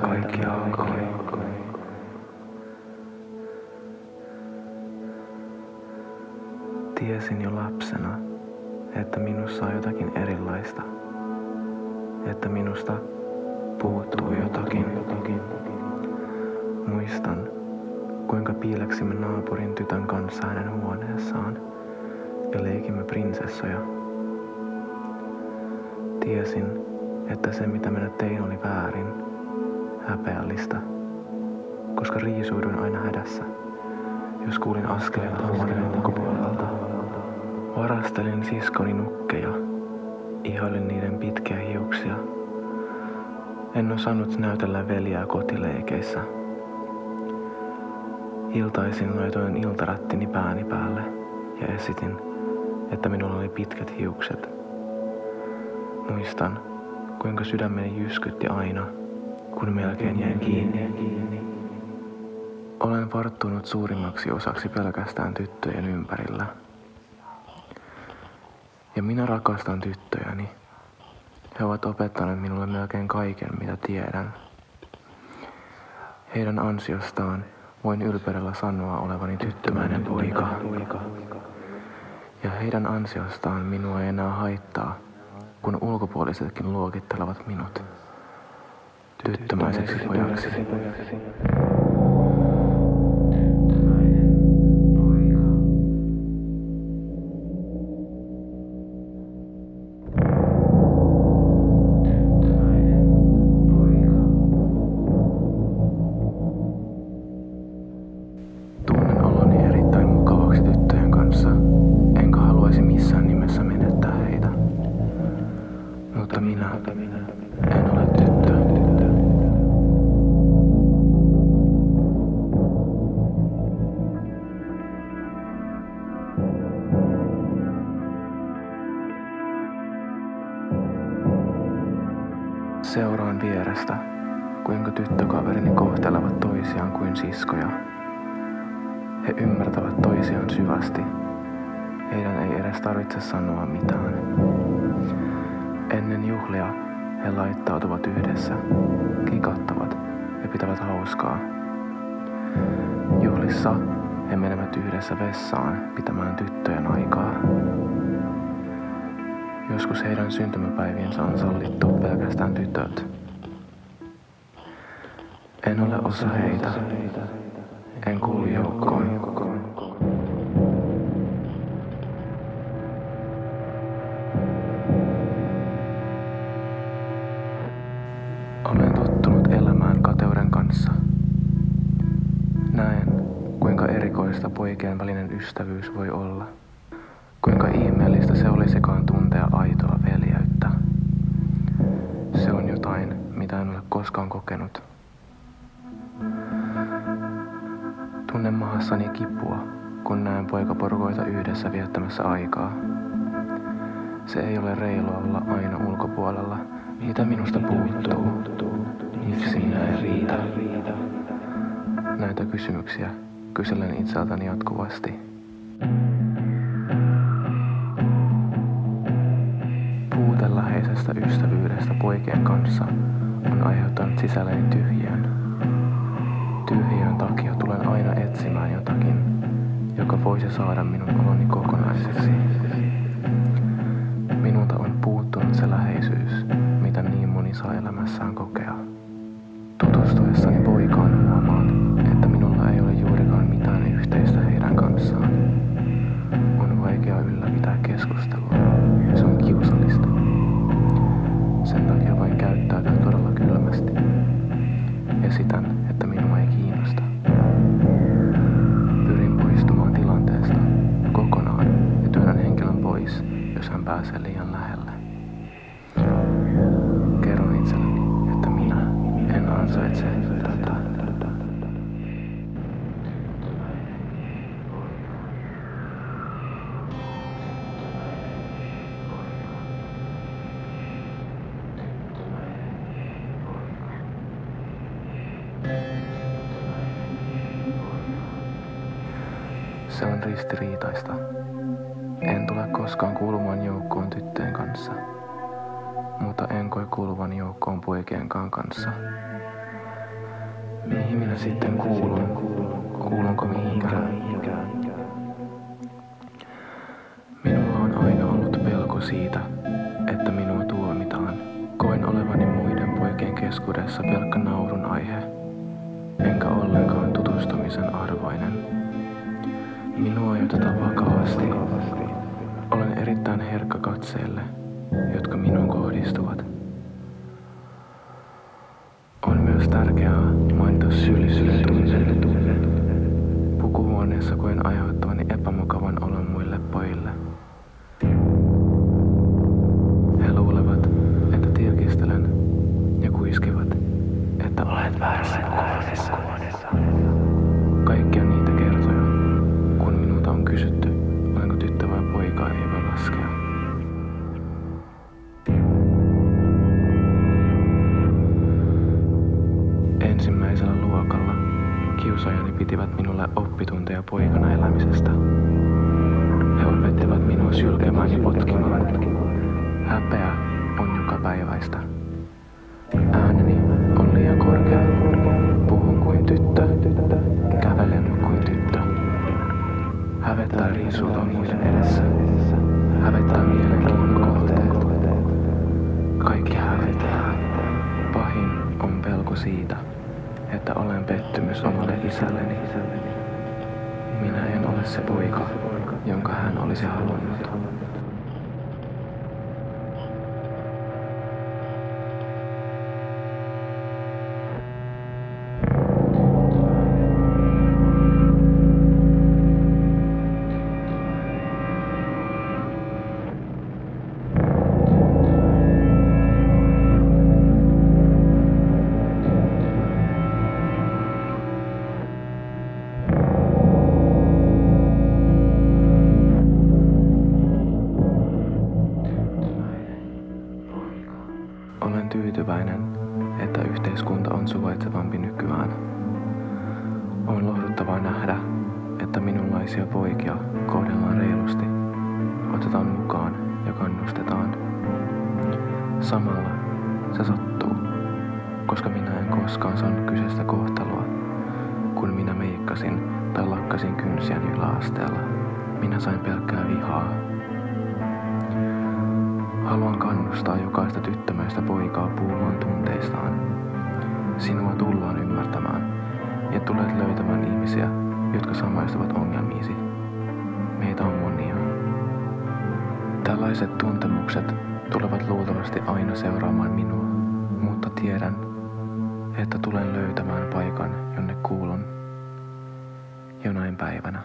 kaikki alkoi. Tiesin jo lapsena, että minussa on jotakin erilaista. Että minusta puuttuu jotakin. Muistan, kuinka piileksimme naapurin tytön kanssa hänen huoneessaan ja leikimme prinsessoja. Tiesin, että se mitä minä tein oli väärin, häpeällistä, koska riisuuduin aina hädässä, jos kuulin askeleita huoneen ulkopuolelta. Varastelin siskoni nukkeja, ihailin niiden pitkiä hiuksia. En osannut näytellä veljää kotileikeissä. Iltaisin laitoin iltarättini pääni päälle ja esitin, että minulla oli pitkät hiukset. Muistan, kuinka sydämeni jyskytti aina, kun melkein jäin kiinni. Olen varttunut suurimmaksi osaksi pelkästään tyttöjen ympärillä. Ja minä rakastan tyttöjäni. He ovat opettaneet minulle melkein kaiken, mitä tiedän. Heidän ansiostaan voin ylpeydellä sanoa olevani tyttömäinen poika. Ja heidän ansiostaan minua ei enää haittaa, kun ulkopuolisetkin luokittelevat minut tyttömäiseksi pojaksi. Tunnen oloni erittäin mukavaksi tyttöjen kanssa, enkä haluaisi missään nimessä menettää heitä. Mutta minä en ole tyttö. Seuraan vierestä, kuinka tyttökaverini kohtelevat toisiaan kuin siskoja. He ymmärtävät toisiaan syvästi. Heidän ei edes tarvitse sanoa mitään. Ennen juhlia he laittautuvat yhdessä, kikattavat ja pitävät hauskaa. Juhlissa he menevät yhdessä vessaan pitämään tyttöjen aikaa. Joskus heidän syntymäpäiviensä on sallittu pelkästään tytöt. En ole osa heitä. En kuulu joukkoon. Olen tottunut elämään kateuden kanssa. Näen, kuinka erikoista poikien välinen ystävyys voi olla. Kuinka ihmeellistä se olisikaan tuntea aitoa veljeyttä. Se on jotain, mitä en ole koskaan kokenut. Tunnen mahassani kipua, kun näen poikaporukoita yhdessä viettämässä aikaa. Se ei ole reilua olla aina ulkopuolella. Mitä minusta puuttuu? Miksi minä en riitä? Näitä kysymyksiä kyselen itseltäni jatkuvasti. Puute läheisestä ystävyydestä poikien kanssa on aiheuttanut sisälläni tyhjiön. Tyhjiön takia tulen aina etsimään jotakin, joka voisi saada minun oloni kokonaiseksi. Minulta on puuttunut se läheisyys, mitä niin moni saa elämässään kokea. Tutustuessani poikaan huomaan, että minulla ei ole juurikaan mitään yhteistä heidän kanssaan. On vaikea ylläpitää keskustelua. Se on kiusallista. Sen takia voin käyttäytyä todella kylmästi. Esitän, että minua ei kiinnosta. Pyrin poistumaan tilanteesta kokonaan ja työnnän henkilön pois, jos hän pääsee liian lähelle. Kerron itselleni, että minä en ansaitse tätä. Se on ristiriitaista. En tule koskaan kuulumaan joukkoon tyttöjen kanssa, mutta en koe kuuluvan joukkoon poikienkaan kanssa. Mihin minä sitten kuulun? Kuulunko mihinkään? Minulla on aina ollut pelko siitä, että minua tuomitaan. Koin olevani muiden poikien keskuudessa pelkkä naurun aihe, enkä ollenkaan tutustumisen arvoinen. Minua ei oteta vakavasti. Olen erittäin herkkä katseelle, jotka minuun kohdistuvat. On myös tärkeää mainita syyllisyyden tunne. Pukuhuoneessa koen aiheuttavani epämukavan olon muille pojille. He luulevat, että tirkistelen ja kuiskivat, että olet väärässä huoneessa. Kaikkia niitä kertoja, kun minulta on kysytty, olenko tyttö vai poika, ei voi laskea. Ensimmäisellä luokalla kiusaajani pitivät minulle oppitunteja poikana elämisestä. He opettivat minua sylkemään ja potkimaan. Häpeä on jokapäiväistä. Ääneni on liian korkea. Puhun kuin tyttö. Kävelen kuin tyttö. Hävettää riisuutua muiden edessä. Hävettää mielenkiinnon kohteet. Kaikki hävettää. Pahin on pelko siitä, että olen pettymys omalle isälleni. Minä en ole se poika, jonka hän olisi halunnut. Olen tyytyväinen, että yhteiskunta on suvaitsevampi nykyään. On lohduttavaa nähdä, että minunlaisia poikia kohdellaan reilusti, otetaan mukaan ja kannustetaan. Samalla se sattuu, koska minä en koskaan saanut kyseistä kohtalua, kun minä meikkasin tai lakkasin kynsiäni yläasteella. Minä sain pelkkää vihaa. Haluan kannustaa jokaista tyttömäistä poikaa puhumaan tunteistaan. Sinua tullaan ymmärtämään ja tulet löytämään ihmisiä, jotka samaistuvat ongelmiisi. Meitä on monia. Tällaiset tuntemukset tulevat luultavasti aina seuraamaan minua, mutta tiedän, että tulen löytämään paikan, jonne kuulun jonain päivänä.